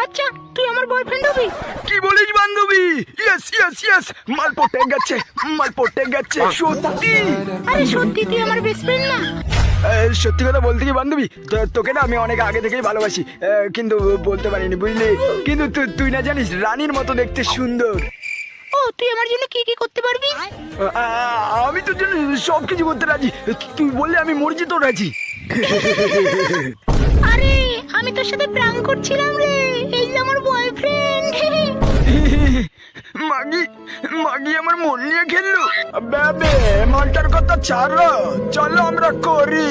আচ্ছা তুই আমার বয়ফ্রেন্ড হবি? কি বলিস বান্ধবী? ইয়েস ইয়েস ইয়েস, মাল পটে গেছে, মাল পটে গেছে। সত্যি? আরে সত্যি তুই আমার বেস্ট ফ্রেন্ড না? সত্যি কথা বলতে কি বান্ধবী, তোকে না আমি অনেক আগে থেকেই ভালোবাসি, কিন্তু বলতে পারিনি বুঝলি। কিন্তু তুই না জানিস রানীর মতো দেখতে সুন্দর। ও তুই আমার জন্য কি কি করতে পারবি? আমি তোর জন্য সবকিছু করতে রাজি, তুই বললে আমি মরছি তো রাজি। আরে আমি তোর সাথে প্র্যাঙ্ক করছিলাম রে, এই যে আমার বয়ফ্রেন্ড। মাগি মাগি আমার মন নিয়ে খেললো। বেবে মালটার কথা ছাড়ো, চলো আমরা করি।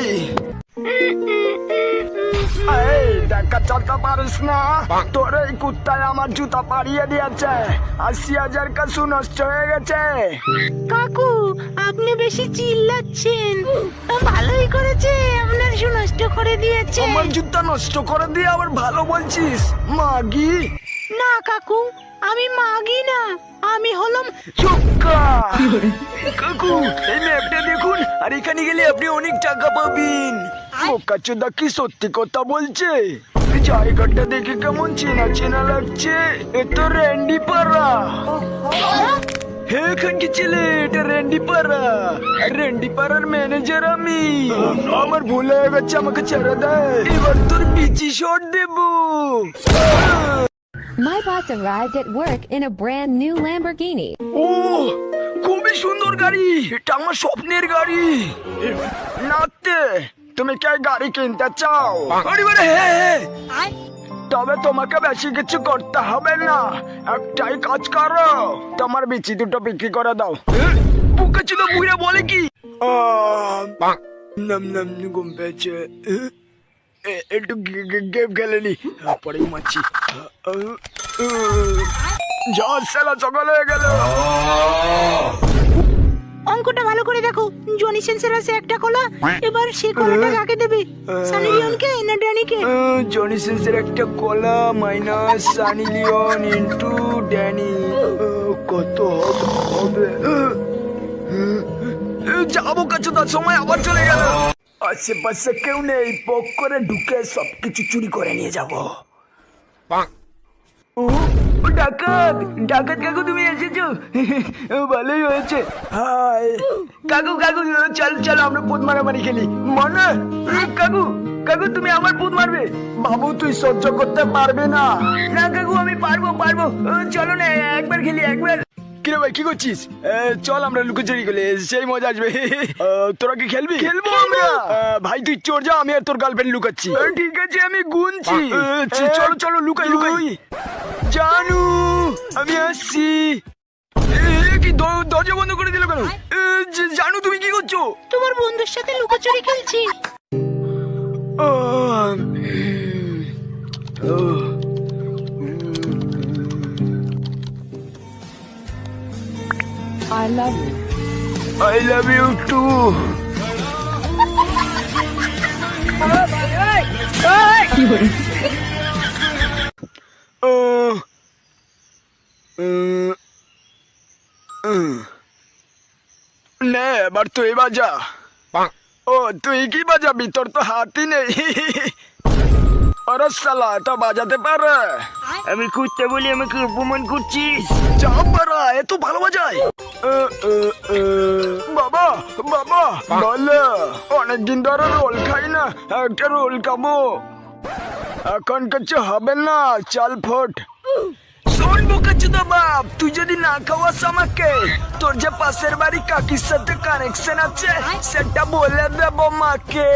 দেখা চলতে পারিস না, তোর এই কুত্তায় আমার জুতা পাড়িয়ে দিয়েছে, ৮০,০০০ কাছু নষ্ট হয়ে গেছে। কাকু আপনি বেশি চিল্লাচ্ছেন, ভালোই করেছে আপনার শু নষ্ট করে দিয়েছে। আমার জুতা নষ্ট করে দিয়ে আবার ভালো বলছিস মাগি? না কাকু আমি মাগি না, আমি হলাম চুক্কা। কাকু এই ম্যাপটা দেখুন, আর এখানে গেলে আপনি অনেক টাকা পাবেন। বোকাচোদা কি সত্যি কথা বলছে? জায়গাটা দেখে কেমন চেনা চেনা লাগছে, এ তো রেন্ডি পাড়া। হে এখানকি ছেলে, এটা রেন্ডি পাড়া, রেন্ডি পাড়ার ম্যানেজার আমি। আমার ভুল হয়ে গেছে, আমাকে ছেড়ে দেয়, এবার তোর বিচি শট দেবো। My boss arrived at work in a brand new Lamborghini. ও খুবই সুন্দর গাড়ি, এটা আমার স্বপ্নের গাড়ি। নাতে তুমি কে গাড়ি কিনতে চাও? আরে বারে হ্যাঁ, তবে তোমাকে বেশি কিছু করতে হবে না, একটাই কাজ করো, তোমার বিচি দুটো বিক্রি করে দাও। বুকে ছিল বুড়ে বলে কি নাম নাম ঘুম পেয়েছে, একটু গেম খেলেনি, পরে ঘুমাচ্ছি। জল সেলা সকাল হয়ে গেল। অঙ্কটা ভালো করে দেখো, জনি সেন্সর আছে একটা কলা, এবার সে কলাটা কাকে দেবে, সানি লিওনকে না ড্যানিকে? জনি সেন্সের একটা কলা minus Sunny Leone into Danny, কত হবে? যাবো কাছে, তার সময় আবার চলে গেল। আশেপাশে কেউ নেই, পক করে ঢুকে সবকিছু চুরি করে নিয়ে যাবো। ডাকাত ডাকাত কাকু তুমি এসেছো, ভালোই হয়েছে। হাই কাকু কাকু চল চলো আমরা পুত মারামারি খেলি। মনে কাকু কাকু তুমি আমার পুত মারবে? বাবু তুই সহ্য করতে পারবে না। না কাকু আমি পারবো পারবো, চলো না একবার খেলি একবার। কিরে ভাই কি করছিস? চল আমরা লুকোচুরি খেলে সেই মজা আসবে। তোরা কি খেলবি? খেলবো আমরা। ভাই তুই চোর যা, আমি আর তোর গার্লফ্রেন্ড লুকাচ্ছি। ঠিক আছে আমি গুনছি, চলো চলো লুকাই লুকাই। জানু আমি আসছি। কি দরজা বন্ধ করে দিল কেন? জানু তুমি কি করছো? তোমার বন্ধুর সাথে লুকোচুরি খেলছি। I love you. I love you too. নে এবার তুই বাজা। ও তুই কি বাজাবি? তোর তো হাতই নেই। আরে শালা এটা বাজাতে পারে? আমি কুত্তে বলি আমাকে অপমান করছিস? যা পারা এত ভালো বাজায়। বাবা বাবা বলো, অনেকদিন ধরে রোল খাই না, একটা রোল খাবো। এখন কিছু হবে না, চাল ফোট। শোন বোকাচোদা বাপ, তুই যদি না খাওয়াস আমাকে, তোর যে পাশের বাড়ি কাকির সাথে কানেকশন আছে সেটা বলে দেবো মাকে।